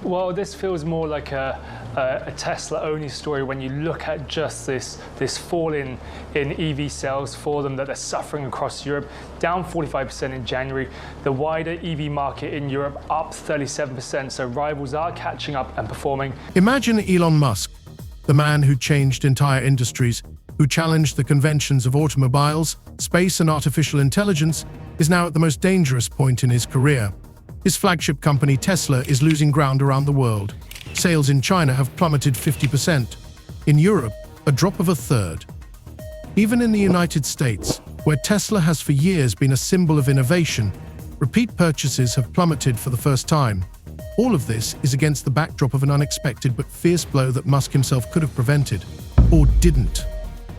Well, this feels more like a Tesla-only story when you look at just this fall in EV sales for them that they're suffering across Europe, down 45% in January. The wider EV market in Europe up 37%, so rivals are catching up and performing. Imagine Elon Musk, the man who changed entire industries, who challenged the conventions of automobiles, space and artificial intelligence, is now at the most dangerous point in his career. His flagship company Tesla is losing ground around the world. Sales in China have plummeted 50%. In Europe, a drop of a third. Even in the United States, where Tesla has for years been a symbol of innovation, repeat purchases have plummeted for the first time. All of this is against the backdrop of an unexpected but fierce blow that Musk himself could have prevented, or didn't.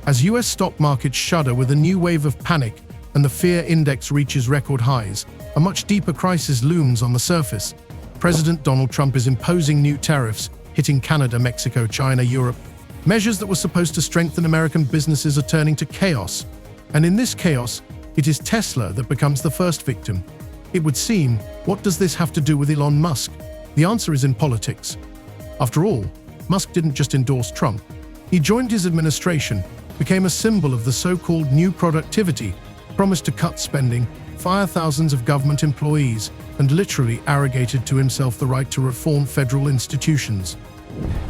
As US stock markets shudder with a new wave of panic and the fear index reaches record highs, a much deeper crisis looms on the surface. President Donald Trump is imposing new tariffs, hitting Canada, Mexico, China, Europe. Measures that were supposed to strengthen American businesses are turning to chaos. And in this chaos, it is Tesla that becomes the first victim. It would seem, what does this have to do with Elon Musk? The answer is in politics. After all, Musk didn't just endorse Trump. He joined his administration, became a symbol of the so-called new productivity, promised to cut spending, fire thousands of government employees, and literally arrogated to himself the right to reform federal institutions.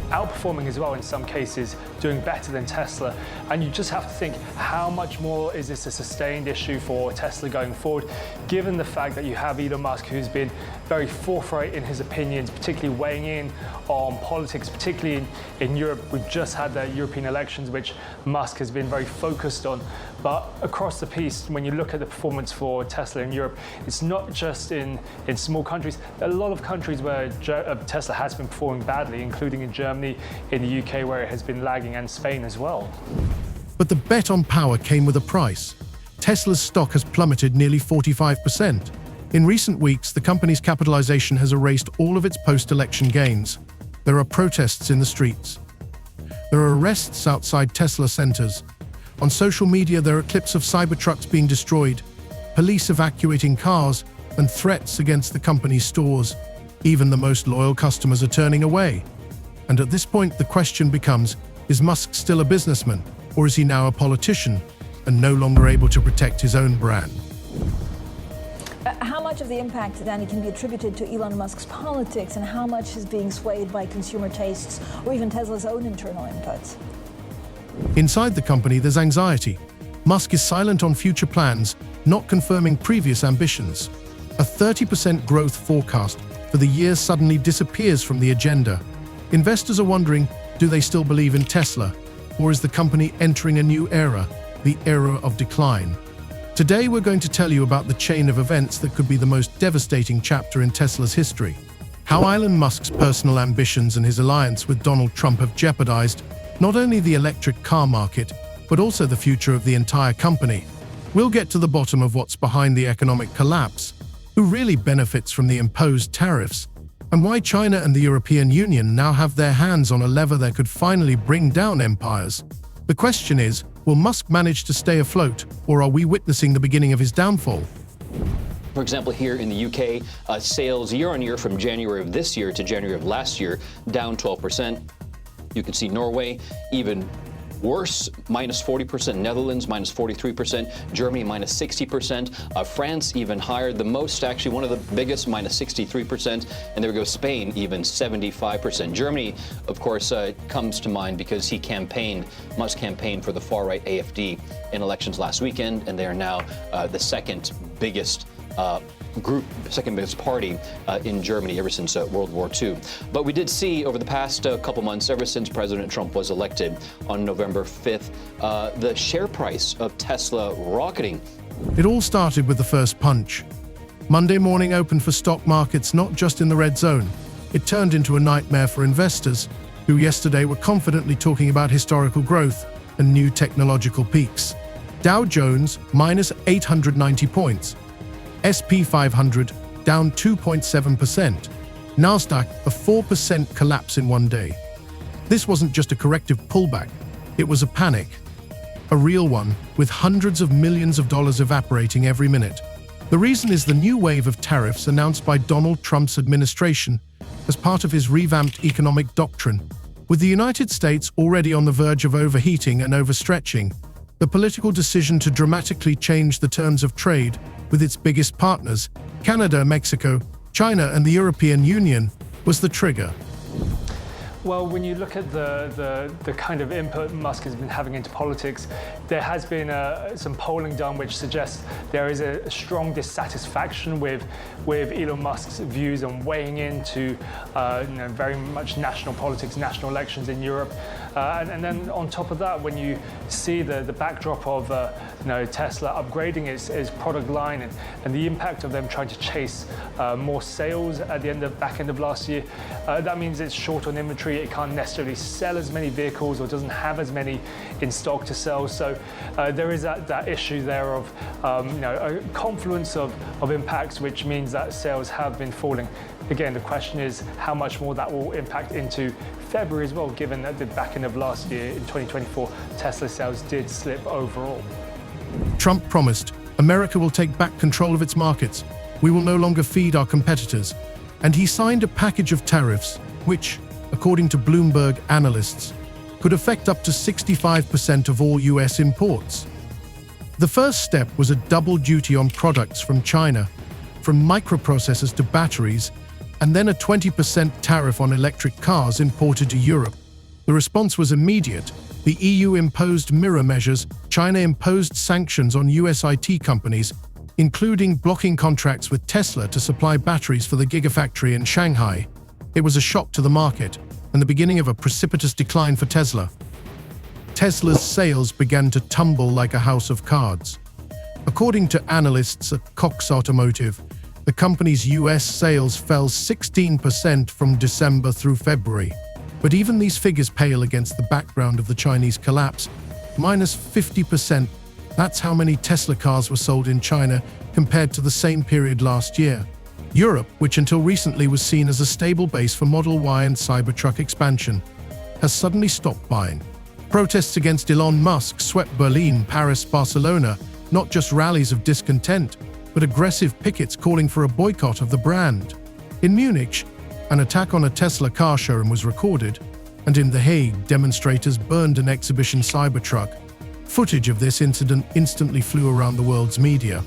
Outperforming as well in some cases, doing better than Tesla. And you just have to think, how much more is this a sustained issue for Tesla going forward, given the fact that you have Elon Musk, who's been very forthright in his opinions, particularly weighing in on politics, particularly in Europe. We've just had the European elections, which Musk has been very focused on. But across the piece, when you look at the performance for Tesla in Europe, it's not just in small countries. There are a lot of countries where Tesla has been performing badly, including in Germany, in the UK, where it has been lagging, and Spain as well. But the bet on power came with a price. Tesla's stock has plummeted nearly 45%. In recent weeks, the company's capitalization has erased all of its post-election gains. There are protests in the streets. There are arrests outside Tesla centers. On social media, there are clips of Cybertrucks being destroyed, police evacuating cars, and threats against the company's stores. Even the most loyal customers are turning away. And at this point, the question becomes, is Musk still a businessman, or is he now a politician and no longer able to protect his own brand? How much of the impact, Danny, can be attributed to Elon Musk's politics, and how much is being swayed by consumer tastes or even Tesla's own internal inputs? Inside the company, there's anxiety. Musk is silent on future plans, not confirming previous ambitions. A 30% growth forecast for the year suddenly disappears from the agenda. Investors are wondering, do they still believe in Tesla? Or is the company entering a new era, the era of decline? Today, we're going to tell you about the chain of events that could be the most devastating chapter in Tesla's history. How Elon Musk's personal ambitions and his alliance with Donald Trump have jeopardized not only the electric car market, but also the future of the entire company. We'll get to the bottom of what's behind the economic collapse, who really benefits from the imposed tariffs, and why China and the European Union now have their hands on a lever that could finally bring down empires. The question is, will Musk manage to stay afloat, or are we witnessing the beginning of his downfall? For example, here in the UK, sales year on year from January of this year to January of last year, down 12%. You can see Norway even worse, minus 40%, Netherlands minus 43%, Germany minus 60%, France even higher, the most, actually one of the biggest, minus 63%, and there we go, Spain even 75%. Germany, of course, comes to mind because Musk campaigned for the far-right AfD in elections last weekend, and they are now the second biggest second biggest party in Germany ever since World War II. But we did see over the past couple months, ever since President Trump was elected on November 5th, the share price of Tesla rocketing. It all started with the first punch. Monday morning opened for stock markets not just in the red zone. It turned into a nightmare for investors, who yesterday were confidently talking about historical growth and new technological peaks. Dow Jones minus 890 points. SP 500 down 2.7%. Nasdaq a 4% collapse in one day. This wasn't just a corrective pullback, it was a panic. A real one, with hundreds of millions of dollars evaporating every minute. The reason is the new wave of tariffs announced by Donald Trump's administration as part of his revamped economic doctrine. With the United States already on the verge of overheating and overstretching, the political decision to dramatically change the terms of trade with its biggest partners, Canada, Mexico, China, and the European Union, was the trigger. Well, when you look at the kind of input Musk has been having into politics, there has been some polling done which suggests there is a strong dissatisfaction with Elon Musk's views on weighing into very much national politics, national elections in Europe. And then on top of that, when you see the backdrop of Tesla upgrading its product line and the impact of them trying to chase more sales at the back end of last year, that means it's short on inventory. It can't necessarily sell as many vehicles or doesn't have as many in stock to sell. So there is that issue there of a confluence of impacts, which means that sales have been falling. Again, the question is how much more that will impact into February as well, given that the back end of last year in 2024, Tesla sales did slip overall. Trump promised, America will take back control of its markets. We will no longer feed our competitors. And he signed a package of tariffs, which, according to Bloomberg analysts, could affect up to 65% of all US imports. The first step was a double duty on products from China, from microprocessors to batteries, and then a 20% tariff on electric cars imported to Europe. The response was immediate. The EU imposed mirror measures. China imposed sanctions on US IT companies, including blocking contracts with Tesla to supply batteries for the Gigafactory in Shanghai. It was a shock to the market and the beginning of a precipitous decline for Tesla. Tesla's sales began to tumble like a house of cards. According to analysts at Cox Automotive, the company's US sales fell 16% from December through February. But even these figures pale against the background of the Chinese collapse. Minus 50%, that's how many Tesla cars were sold in China compared to the same period last year. Europe, which until recently was seen as a stable base for Model Y and Cybertruck expansion, has suddenly stopped buying. Protests against Elon Musk swept Berlin, Paris, Barcelona, not just rallies of discontent, but aggressive pickets calling for a boycott of the brand. In Munich, an attack on a Tesla car showroom was recorded, and in The Hague, demonstrators burned an exhibition Cybertruck. Footage of this incident instantly flew around the world's media.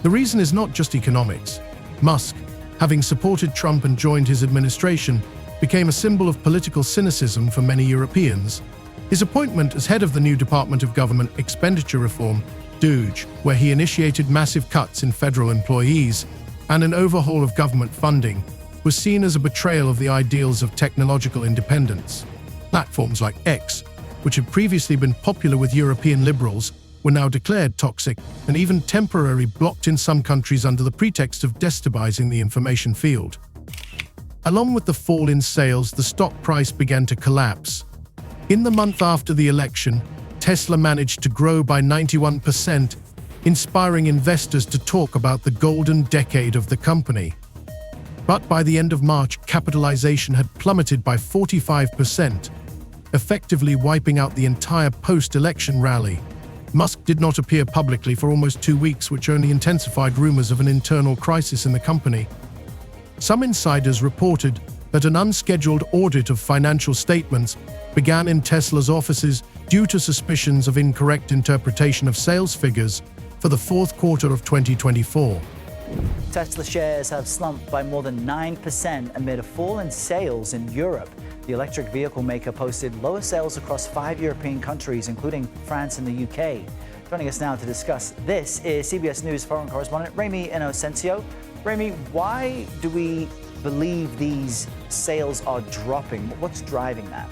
The reason is not just economics. Musk, having supported Trump and joined his administration, became a symbol of political cynicism for many Europeans. His appointment as head of the new Department of Government Expenditure Reform, DOGE, where he initiated massive cuts in federal employees and an overhaul of government funding, was seen as a betrayal of the ideals of technological independence. Platforms like X, which had previously been popular with European liberals, were now declared toxic and even temporarily blocked in some countries under the pretext of destabilizing the information field. Along with the fall in sales, the stock price began to collapse. In the month after the election, Tesla managed to grow by 91%, inspiring investors to talk about the golden decade of the company. But by the end of March, capitalization had plummeted by 45%, effectively wiping out the entire post-election rally. Musk did not appear publicly for almost 2 weeks, which only intensified rumors of an internal crisis in the company. Some insiders reported that an unscheduled audit of financial statements began in Tesla's offices due to suspicions of incorrect interpretation of sales figures for the fourth quarter of 2024. Tesla shares have slumped by more than 9% amid a fall in sales in Europe. The electric vehicle maker posted lower sales across 5 European countries, including France and the UK. Joining us now to discuss this is CBS News foreign correspondent Remy Inocencio. Remy, why do we believe these sales are dropping? What's driving that?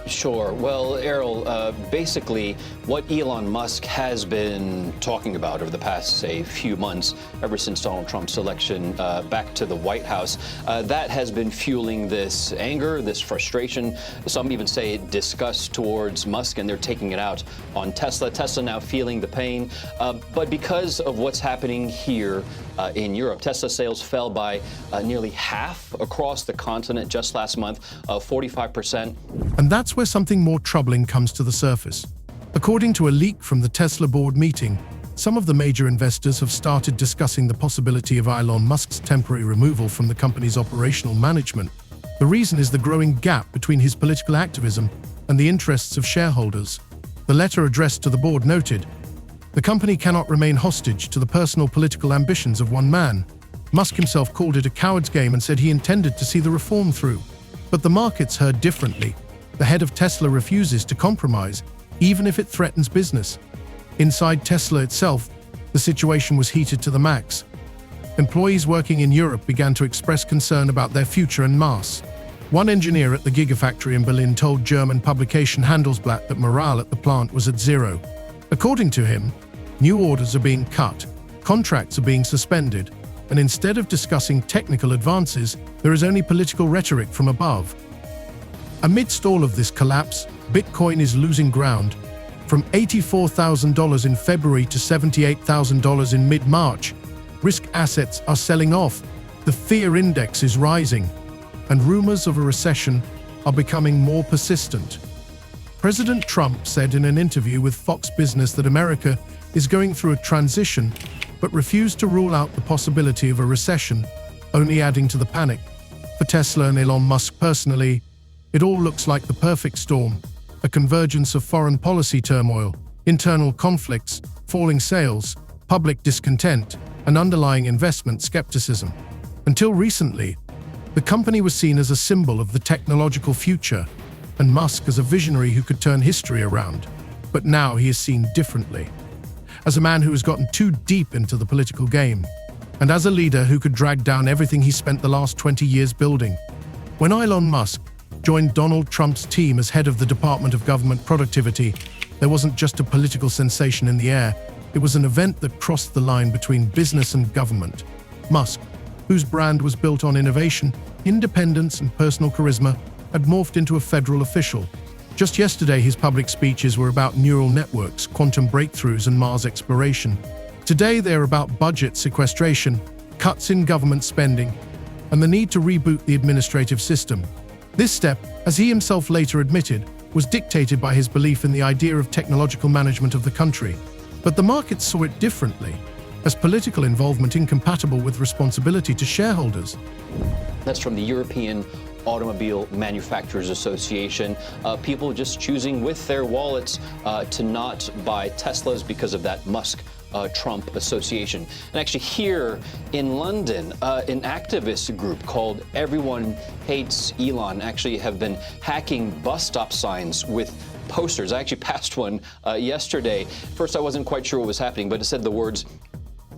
Sure. Well, Errol, basically what Elon Musk has been talking about over the past, say, few months, ever since Donald Trump's election back to the White House, that has been fueling this anger, this frustration. Some even say disgust towards Musk, and they're taking it out on Tesla. Tesla now feeling the pain. But because of what's happening here in Europe, Tesla sales fell by nearly half across the continent just last month, 45%. And that's where something more troubling comes to the surface. According to a leak from the Tesla board meeting, some of the major investors have started discussing the possibility of Elon Musk's temporary removal from the company's operational management. The reason is the growing gap between his political activism and the interests of shareholders. The letter addressed to the board noted, "The company cannot remain hostage to the personal political ambitions of one man." Musk himself called it a coward's game and said he intended to see the reform through. But the markets heard differently. The head of Tesla refuses to compromise, even if it threatens business. Inside Tesla itself, the situation was heated to the max. Employees working in Europe began to express concern about their future en masse. One engineer at the Gigafactory in Berlin told German publication Handelsblatt that morale at the plant was at zero. According to him, new orders are being cut, contracts are being suspended, and instead of discussing technical advances, there is only political rhetoric from above. Amidst all of this collapse, Bitcoin is losing ground. From $84,000 in February to $78,000 in mid-March, risk assets are selling off, the fear index is rising, and rumors of a recession are becoming more persistent. President Trump said in an interview with Fox Business that America is going through a transition, but refused to rule out the possibility of a recession, only adding to the panic. For Tesla and Elon Musk personally, it all looks like the perfect storm, a convergence of foreign policy turmoil, internal conflicts, falling sales, public discontent, and underlying investment skepticism. Until recently, the company was seen as a symbol of the technological future, and Musk as a visionary who could turn history around. But now he is seen differently, as a man who has gotten too deep into the political game, and as a leader who could drag down everything he spent the last 20 years building. When Elon Musk joined Donald Trump's team as head of the Department of Government Productivity, there wasn't just a political sensation in the air, it was an event that crossed the line between business and government. Musk, whose brand was built on innovation, independence, and personal charisma, had morphed into a federal official. Just yesterday, his public speeches were about neural networks, quantum breakthroughs, and Mars exploration. Today, they are about budget sequestration, cuts in government spending, and the need to reboot the administrative system. This step, as he himself later admitted, was dictated by his belief in the idea of technological management of the country. But the markets saw it differently, as political involvement incompatible with responsibility to shareholders. That's from the European Automobile Manufacturers Association. People just choosing with their wallets to not buy Teslas because of that Musk-Trump association. And actually here in London, an activist group called Everyone Hates Elon actually have been hacking bus stop signs with posters. I actually passed one yesterday. First, I wasn't quite sure what was happening, but it said the words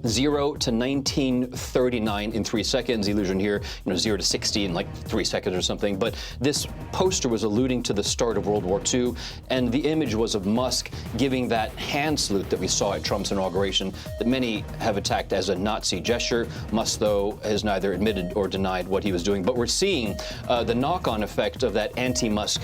0 to 1939 in 3 seconds. Illusion here, 0 to 60 in like 3 seconds or something. But this poster was alluding to the start of World War II, and the image was of Musk giving that hand salute that we saw at Trump's inauguration that many have attacked as a Nazi gesture. Musk, though, has neither admitted or denied what he was doing. But we're seeing the knock-on effect of that anti-Musk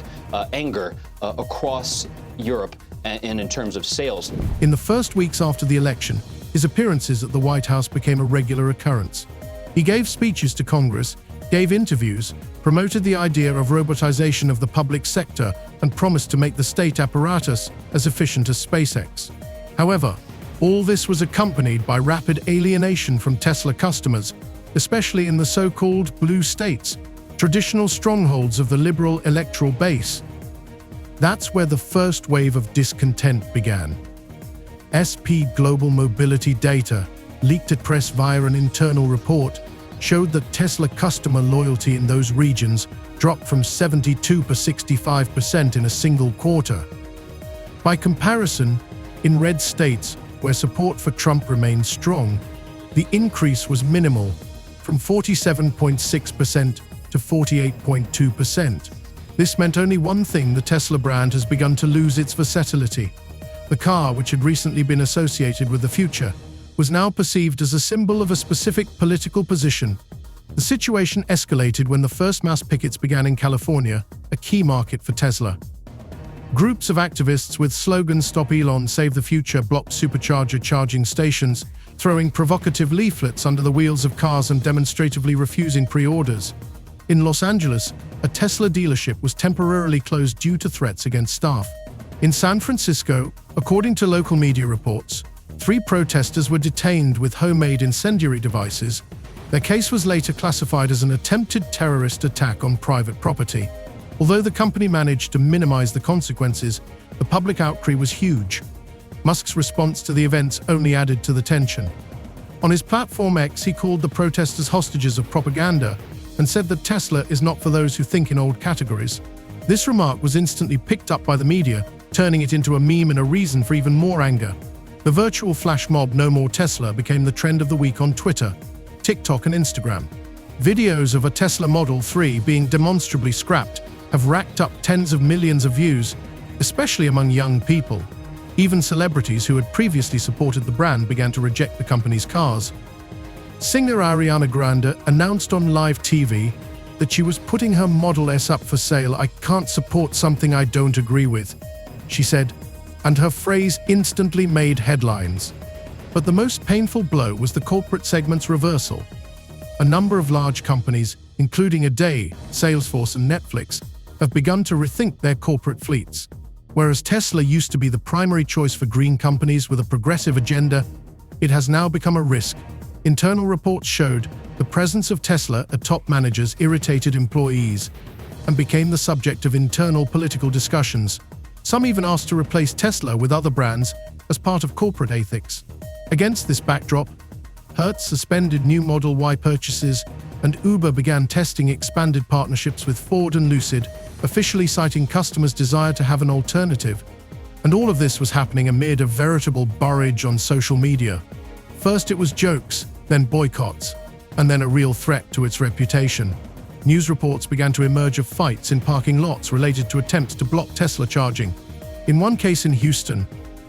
anger across Europe and in terms of sales. In the first weeks after the election, his appearances at the White House became a regular occurrence. He gave speeches to Congress, gave interviews, promoted the idea of robotization of the public sector, and promised to make the state apparatus as efficient as SpaceX. However, all this was accompanied by rapid alienation from Tesla customers, especially in the so-called blue states, traditional strongholds of the liberal electoral base. That's where the first wave of discontent began. SP Global Mobility data, leaked at press via an internal report, showed that Tesla customer loyalty in those regions dropped from 72% to 65% in a single quarter. By comparison, in red states, where support for Trump remained strong, the increase was minimal, from 47.6% to 48.2%. This meant only one thing: the Tesla brand has begun to lose its versatility. The car, which had recently been associated with the future, was now perceived as a symbol of a specific political position. The situation escalated when the first mass pickets began in California, a key market for Tesla. Groups of activists with slogans "Stop Elon, Save the Future" blocked supercharger charging stations, throwing provocative leaflets under the wheels of cars and demonstratively refusing pre-orders. In Los Angeles, a Tesla dealership was temporarily closed due to threats against staff. In San Francisco, according to local media reports, 3 protesters were detained with homemade incendiary devices. Their case was later classified as an attempted terrorist attack on private property. Although the company managed to minimize the consequences, the public outcry was huge. Musk's response to the events only added to the tension. On his platform X, he called the protesters hostages of propaganda and said that Tesla is not for those who think in old categories. This remark was instantly picked up by the media, turning it into a meme and a reason for even more anger. The virtual flash mob No More Tesla became the trend of the week on Twitter, TikTok and Instagram. Videos of a Tesla Model 3 being demonstrably scrapped have racked up tens of millions of views, especially among young people. Even celebrities who had previously supported the brand began to reject the company's cars. Singer Ariana Grande announced on live TV that she was putting her Model S up for sale. "I can't support something I don't agree with," she said, and her phrase instantly made headlines. But the most painful blow was the corporate segment's reversal. A number of large companies, including Aday, Salesforce and Netflix, have begun to rethink their corporate fleets. Whereas Tesla used to be the primary choice for green companies with a progressive agenda, it has now become a risk. Internal reports showed the presence of Tesla at top managers irritated employees and became the subject of internal political discussions. Some even asked to replace Tesla with other brands as part of corporate ethics. Against this backdrop, Hertz suspended new Model Y purchases, and Uber began testing expanded partnerships with Ford and Lucid, officially citing customers' desire to have an alternative. And all of this was happening amid a veritable barrage on social media. First it was jokes, then boycotts, and then a real threat to its reputation. News reports began to emerge of fights in parking lots related to attempts to block Tesla charging. In one case in Houston,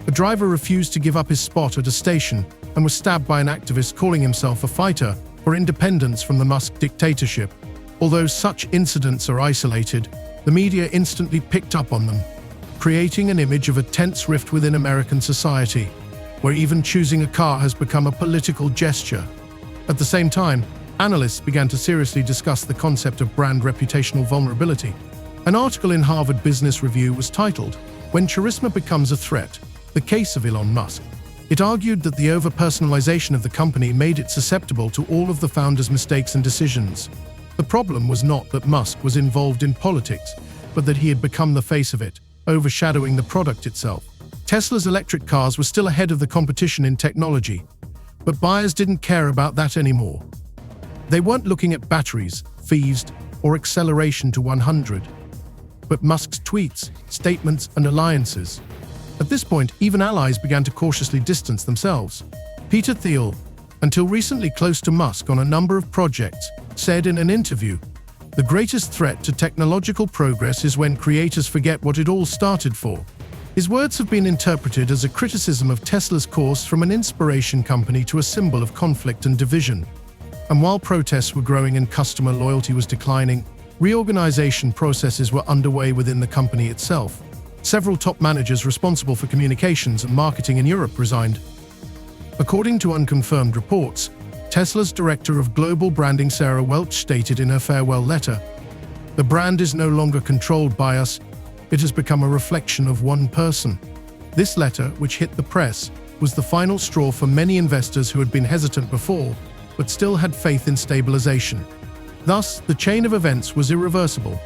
a driver refused to give up his spot at a station and was stabbed by an activist calling himself a fighter for independence from the Musk dictatorship. Although such incidents are isolated, the media instantly picked up on them, creating an image of a tense rift within American society, where even choosing a car has become a political gesture. At the same time, analysts began to seriously discuss the concept of brand reputational vulnerability. An article in Harvard Business Review was titled, "When Charisma Becomes a Threat: The Case of Elon Musk." It argued that the over-personalization of the company made it susceptible to all of the founders' mistakes and decisions. The problem was not that Musk was involved in politics, but that he had become the face of it, overshadowing the product itself. Tesla's electric cars were still ahead of the competition in technology, but buyers didn't care about that anymore. They weren't looking at batteries, fees, or acceleration to 100, but Musk's tweets, statements, and alliances. At this point, even allies began to cautiously distance themselves. Peter Thiel, until recently close to Musk on a number of projects, said in an interview, "The greatest threat to technological progress is when creators forget what it all started for." His words have been interpreted as a criticism of Tesla's course from an inspiration company to a symbol of conflict and division. And while protests were growing and customer loyalty was declining, reorganization processes were underway within the company itself. Several top managers responsible for communications and marketing in Europe resigned. According to unconfirmed reports, Tesla's director of global branding Sarah Welch stated in her farewell letter, "The brand is no longer controlled by us. It has become a reflection of one person." This letter, which hit the press, was the final straw for many investors who had been hesitant before, but still had faith in stabilization. Thus, the chain of events was irreversible.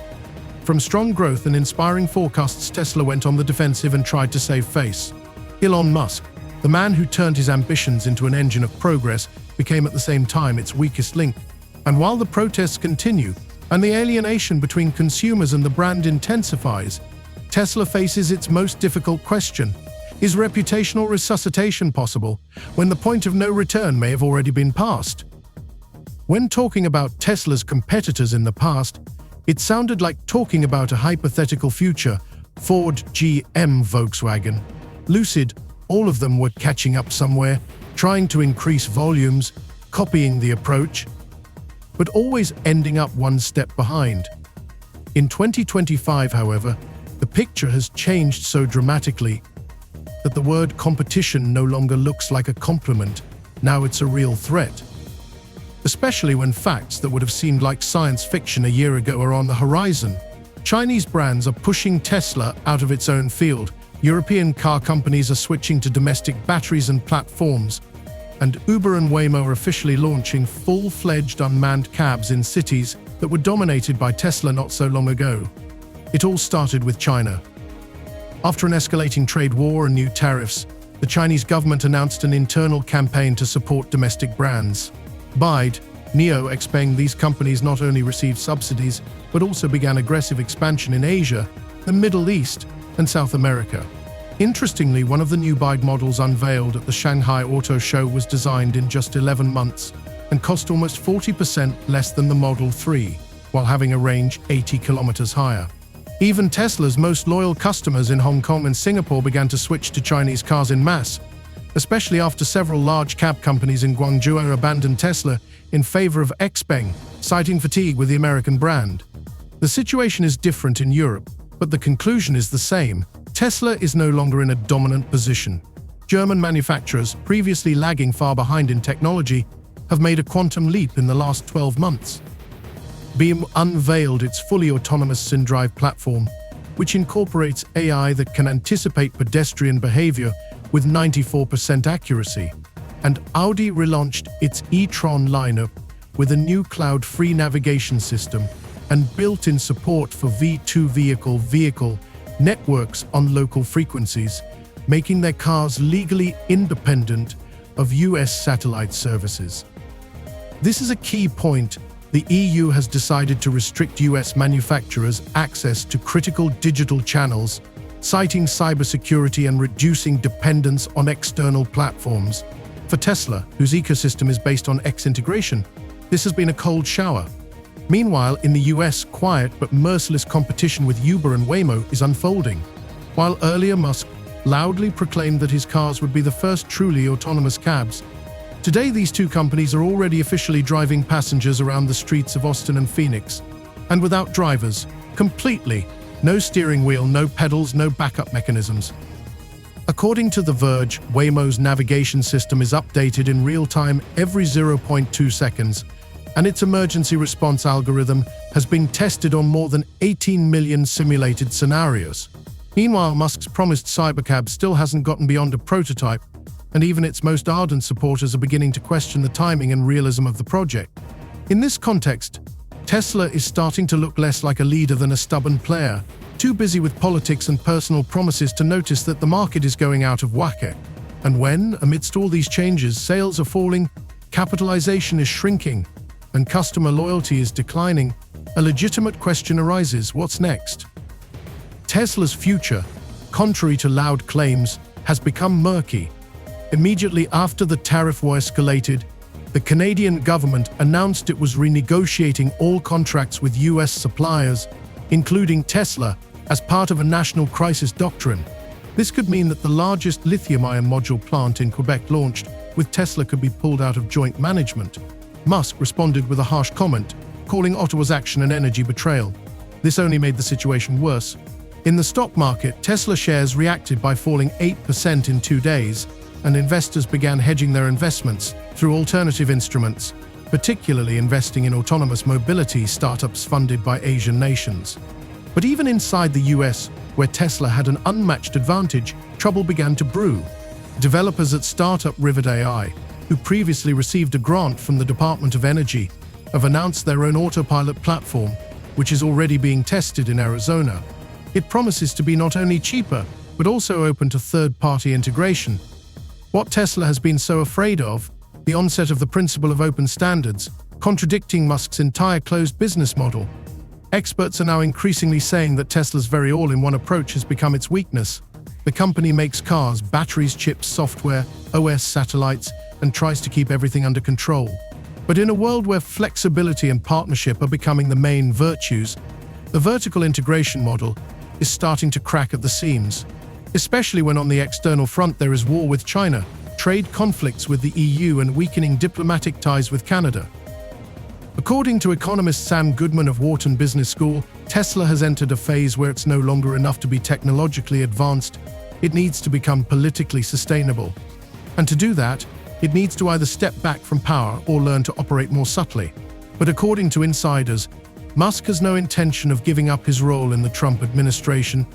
From strong growth and inspiring forecasts, Tesla went on the defensive and tried to save face. Elon Musk, the man who turned his ambitions into an engine of progress, became at the same time its weakest link. And while the protests continue, and the alienation between consumers and the brand intensifies, Tesla faces its most difficult question. Is reputational resuscitation possible when the point of no return may have already been passed? When talking about Tesla's competitors in the past, it sounded like talking about a hypothetical future. Ford, GM, Volkswagen, Lucid, all of them were catching up somewhere, trying to increase volumes, copying the approach, but always ending up one step behind. In 2025, however, the picture has changed so dramatically that the word competition no longer looks like a compliment. Now it's a real threat. Especially when facts that would have seemed like science fiction a year ago are on the horizon. Chinese brands are pushing Tesla out of its own field. European car companies are switching to domestic batteries and platforms. and Uber and Waymo are officially launching full-fledged unmanned cabs in cities that were dominated by Tesla not so long ago. It all started with China. After an escalating trade war and new tariffs, the Chinese government announced an internal campaign to support domestic brands. BYD, NIO, XPeng, these companies not only received subsidies, but also began aggressive expansion in Asia, the Middle East, and South America. Interestingly, one of the new BYD models unveiled at the Shanghai Auto Show was designed in just 11 months and cost almost 40% less than the Model 3, while having a range 80 kilometers higher. Even Tesla's most loyal customers in Hong Kong and Singapore began to switch to Chinese cars en masse, especially after several large cab companies in Guangzhou abandoned Tesla in favor of XPeng, citing fatigue with the American brand. The situation is different in Europe, but the conclusion is the same. Tesla is no longer in a dominant position. German manufacturers, previously lagging far behind in technology, have made a quantum leap in the last 12 months. BYD unveiled its fully autonomous SynDrive platform, which incorporates AI that can anticipate pedestrian behavior with 94% accuracy. And Audi relaunched its e-tron lineup with a new cloud-free navigation system and built-in support for V2 vehicle networks on local frequencies, making their cars legally independent of US satellite services. This is a key point. The EU has decided to restrict US manufacturers' access to critical digital channels, citing cybersecurity and reducing dependence on external platforms. For Tesla, whose ecosystem is based on X integration, this has been a cold shower. Meanwhile, in the US, quiet but merciless competition with Uber and Waymo is unfolding. While earlier Musk loudly proclaimed that his cars would be the first truly autonomous cabs, today these two companies are already officially driving passengers around the streets of Austin and Phoenix. And without drivers, completely. No steering wheel, no pedals, no backup mechanisms. According to The Verge, Waymo's navigation system is updated in real time every 0.2 seconds, and its emergency response algorithm has been tested on more than 18 million simulated scenarios. Meanwhile, Musk's promised cybercab still hasn't gotten beyond a prototype, and even its most ardent supporters are beginning to question the timing and realism of the project. In this context, Tesla is starting to look less like a leader than a stubborn player, too busy with politics and personal promises to notice that the market is going out of whack. And when, amidst all these changes, sales are falling, capitalization is shrinking, and customer loyalty is declining, a legitimate question arises: what's next? Tesla's future, contrary to loud claims, has become murky. Immediately after the tariff war escalated, the Canadian government announced it was renegotiating all contracts with US suppliers, including Tesla, as part of a national crisis doctrine. This could mean that the largest lithium-ion module plant in Quebec launched with Tesla could be pulled out of joint management. Musk responded with a harsh comment, calling Ottawa's action an energy betrayal. This only made the situation worse. In the stock market, Tesla shares reacted by falling 8% in 2 days, and investors began hedging their investments through alternative instruments, particularly investing in autonomous mobility startups funded by Asian nations. But even inside the US, where Tesla had an unmatched advantage, trouble began to brew. Developers at startup Rivet AI, who previously received a grant from the Department of Energy, have announced their own autopilot platform, which is already being tested in Arizona. It promises to be not only cheaper, but also open to third-party integration. What Tesla has been so afraid of, the onset of the principle of open standards, contradicting Musk's entire closed business model. Experts are now increasingly saying that Tesla's very all-in-one approach has become its weakness. The company makes cars, batteries, chips, software, OS, satellites, and tries to keep everything under control. But in a world where flexibility and partnership are becoming the main virtues, the vertical integration model is starting to crack at the seams. Especially when on the external front there is war with China, trade conflicts with the EU, and weakening diplomatic ties with Canada. According to economist Sam Goodman of Wharton Business School, Tesla has entered a phase where it's no longer enough to be technologically advanced, it needs to become politically sustainable. And to do that, it needs to either step back from power or learn to operate more subtly. But according to insiders, Musk has no intention of giving up his role in the Trump administration,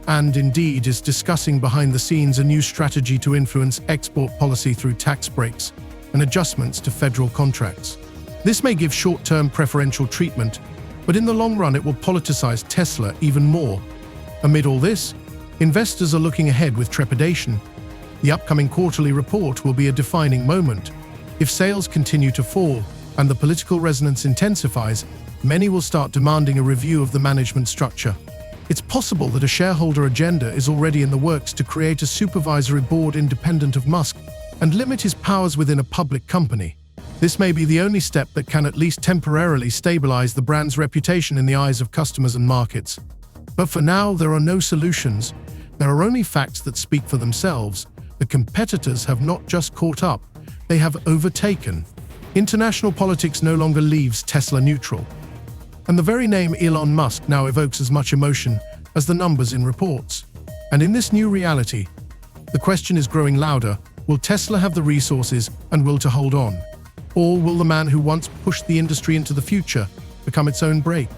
and indeed is discussing behind the scenes a new strategy to influence export policy through tax breaks, and adjustments to federal contracts. This may give short-term preferential treatment, but in the long run it will politicize Tesla even more. Amid all this, investors are looking ahead with trepidation. The upcoming quarterly report will be a defining moment. If sales continue to fall and the political resonance intensifies, many will start demanding a review of the management structure. It's possible that a shareholder agenda is already in the works to create a supervisory board independent of Musk and limit his powers within a public company. This may be the only step that can at least temporarily stabilize the brand's reputation in the eyes of customers and markets. But for now, there are no solutions. There are only facts that speak for themselves. The competitors have not just caught up, they have overtaken. International politics no longer leaves Tesla neutral. And the very name Elon Musk now evokes as much emotion as the numbers in reports. And in this new reality, the question is growing louder: will Tesla have the resources and will to hold on? Or will the man who once pushed the industry into the future become its own brake?